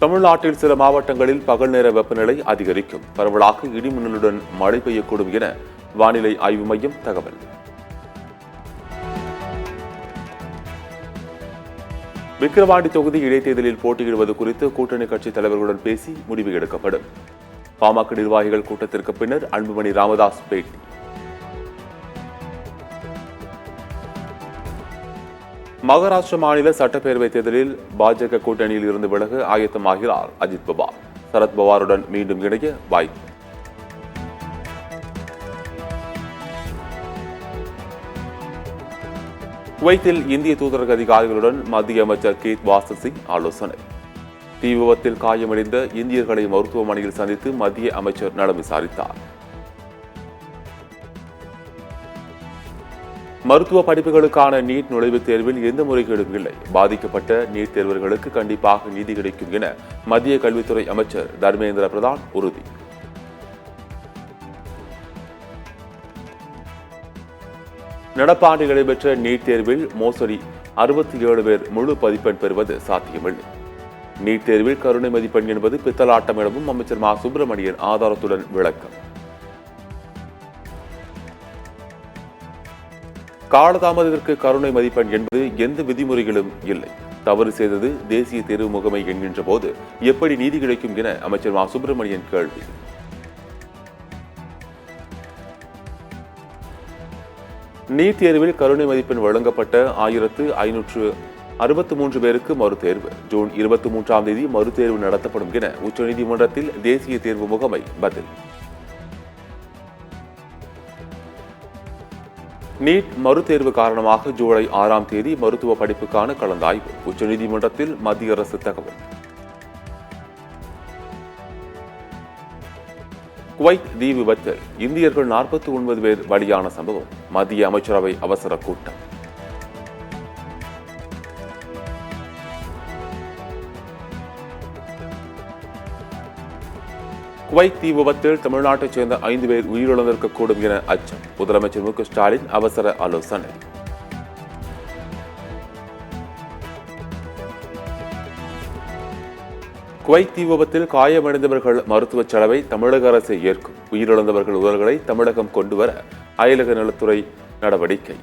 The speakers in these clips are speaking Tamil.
தமிழ்நாட்டில் சில மாவட்டங்களில் பகல் நேர வெப்பநிலை அதிகரிக்கும். பரவலாக இடிமின்னலுடன் மழை பெய்யக்கூடும் என வானிலை ஆய்வு மையம் தகவல். விக்கிரவாண்டி தொகுதி இடைத்தேர்தலில் போட்டியிடுவது குறித்து கூட்டணி கட்சி தலைவர்களுடன் பேசி முடிவு எடுக்கப்படும். பாமக நிர்வாகிகள் கூட்டத்திற்கு பின்னர் அன்புமணி ராமதாஸ் பேட்டி. மகாராஷ்டிர மாநில சட்டப்பேரவை தேர்தலில் பாஜக கூட்டணியில் இருந்து விலக ஆயத்தமாகிறார் அஜித் பவார். சரத்பவாருடன் மீண்டும் இணைய வாய்ப்பு. குவைத்தில் இந்திய தூதரக அதிகாரிகளுடன் மத்திய அமைச்சர் கீத் வாசன் சிங் ஆலோசனை. தீ விபத்தில் காயமடைந்த இந்தியர்களை மருத்துவமனையில் சந்தித்து மத்திய அமைச்சர் நலம் விசாரித்தார். மருத்துவ படிப்புகளுக்கான நீட் நுழைவுத் தேர்வில் எந்த முறைகேடும் இல்லை. பாதிக்கப்பட்ட நீட் தேர்வர்களுக்கு கண்டிப்பாக நீதி கிடைக்கும் என மத்திய கல்வித்துறை அமைச்சர் தர்மேந்திர பிரதான் உறுதி. நடப்பாண்டு நடைபெற்ற நீட் தேர்வில் மோசடி 67 பேர் முழு மதிப்பெண் பெறுவது சாத்தியமில்லை. நீட் தேர்வில் கருணை மதிப்பெண் என்பது பித்தலாட்டம் எனவும் அமைச்சர் மா சுப்பிரமணியன் ஆதாரத்துடன் விளக்கம். காலதாமதத்திற்கு கருணை மதிப்பெண் என்பது எந்த விதிமுறைகளும் இல்லை. தவறு செய்தது தேசிய தேர்வு முகமை என்கின்ற போது எப்படி நீதி கிடைக்கும் என அமைச்சர் மா சுப்பிரமணியன் கேள்வி. நீட் தேர்வில் கருணை மதிப்பெண் வழங்கப்பட்ட 1563 பேருக்கு மறுதேர்வு. ஜூன் 23ஆம் தேதி மறுதேர்வு நடத்தப்படும் என உச்சநீதிமன்றத்தில் தேசிய தேர்வு முகமை பதில். நீட் மறுதேர்வு காரணமாக ஜூலை 6ஆம் தேதி மருத்துவ படிப்புக்கான கலந்தாய்வு. உச்சநீதிமன்றத்தில் மத்திய அரசு தகவல். குவைத் தீ விபத்தில் இந்தியர்கள் 49 பேர் பலியான சம்பவம். மத்திய அமைச்சரவை அவசர கூட்டம். குவைத் தீ விபத்தில் தமிழ்நாட்டைச் சேர்ந்த 5 பேர் உயிரிழந்திருக்கக்கூடும் என அச்சம். முதலமைச்சர் மு க ஸ்டாலின் அவசர ஆலோசனை. குவைத் தீ விபத்தில் காயமடைந்தவர்கள் மருத்துவ செலவை தமிழக அரசு ஏற்கும். உயிரிழந்தவர்கள் உடல்களை தமிழகம் கொண்டுவர அயலக நலத்துறை நடவடிக்கை.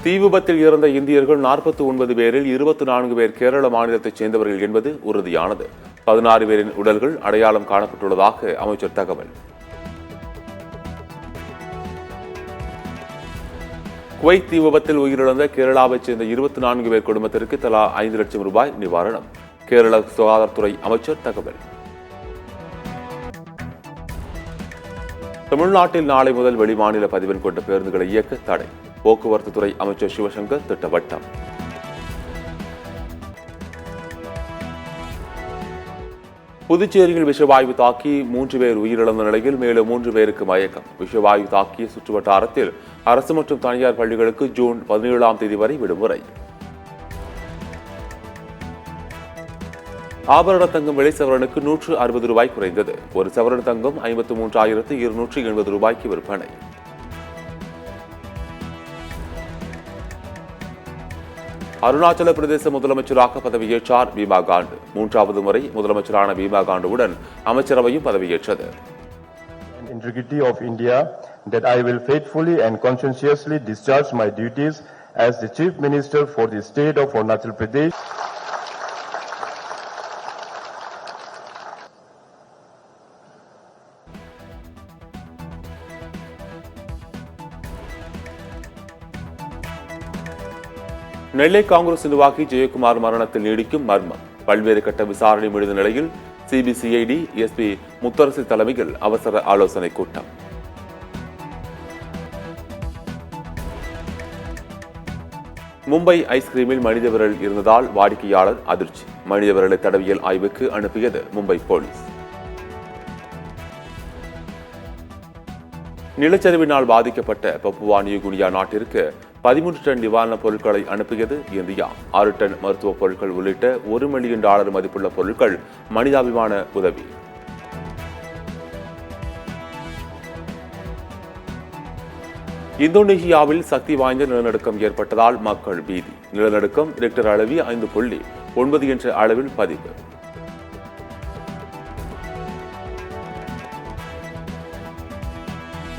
தீ விபத்தில் இறந்த இந்தியர்கள் 49 பேரில் 24 பேர் கேரள மாநிலத்தைச் சேர்ந்தவர்கள் என்பது உறுதியானது. 16 பேரின் உடல்கள் அடையாளம் காணப்பட்டுள்ளதாக அமைச்சர் தகவல். குவைத் தீ விபத்தில் உயிரிழந்த கேரளாவைச் சேர்ந்த 24 பேர் குடும்பத்திற்கு தலா 5 லட்சம் ரூபாய் நிவாரணம். கேரள சுகாதாரத்துறை அமைச்சர் தகவல். தமிழ்நாட்டில் நாளை முதல் வெளிமாநில பதிவெண் கொண்ட பேருந்துகளை இயக்க தடை. போக்குவரத்து துறை அமைச்சர் சிவசங்கர் திட்டவட்டம். புதுச்சேரியில் விஷவாயு தாக்கி 3 பேர் உயிரிழந்த நிலையில் மேலும் 3 பேருக்கு மயக்கம். விஷவாயு தாக்கிய சுற்றுவட்டாரத்தில் அரசு மற்றும் தனியார் பள்ளிகளுக்கு ஜூன் 17ஆம் தேதி வரை விடுமுறை. ஆபரண தங்கம் விலை சவரனுக்கு 160 ரூபாய் குறைந்தது. ஒரு சவரன் தங்கம் 53,280 ரூபாய்க்கு விற்பனை. அருணாச்சல பிரதேச முதலமைச்சராக பதவியேற்றார் பீமா காண்டு. 3வது முறை முதலமைச்சரான Bima காண்டுவுடன் அமைச்சரவையும் பதவியேற்றது. Integrity of India that I will faithfully and conscientiously discharge my duties as the Chief Minister for the state of Arunachal Pradesh. நெல்லை காங்கிரஸ் நிர்வாகி ஜெயக்குமார் மரணத்தில் நீடிக்கும் மர்மம். பல்வேறு கட்ட விசாரணை முடிந்த நிலையில் சிபிசிஐடி எஸ்பி முத்தரசு தலைமையில் அவசர ஆலோசனை கூட்டம். மும்பை ஐஸ்கிரீமில் மனித விரல் இருந்ததால் வாடிக்கையாளர் அதிர்ச்சி. மனித விரலை தடவியல் ஆய்வுக்கு அனுப்பியது மும்பை போலீஸ். நிலச்சரிவினால் பாதிக்கப்பட்ட பப்புவா நியூகினியா நாட்டிற்கு 13 டன் நிவாரணப் பொருட்களை அனுப்பியது இந்தியா. 6 டன் மருத்துவ பொருட்கள் உள்ளிட்ட $1 மில்லியன் மதிப்புள்ள பொருட்கள் மனிதாபிமான உதவி. இந்தோனேஷியாவில் சக்தி வாய்ந்த நிலநடுக்கம் ஏற்பட்டதால் மக்கள் பீதி. நிலநடுக்கம் ரிக்டர் அளவில் 5.9 என்ற அளவில் பதிவு.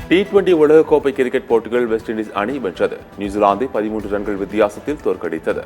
T20 உலகக்கோப்பை கிரிக்கெட் போட்டிகள் வெஸ்ட் இண்டீஸ் அணி வென்றது. நியூசிலாந்தை 13 ரன்கள் வித்தியாசத்தில் தோற்கடித்தது.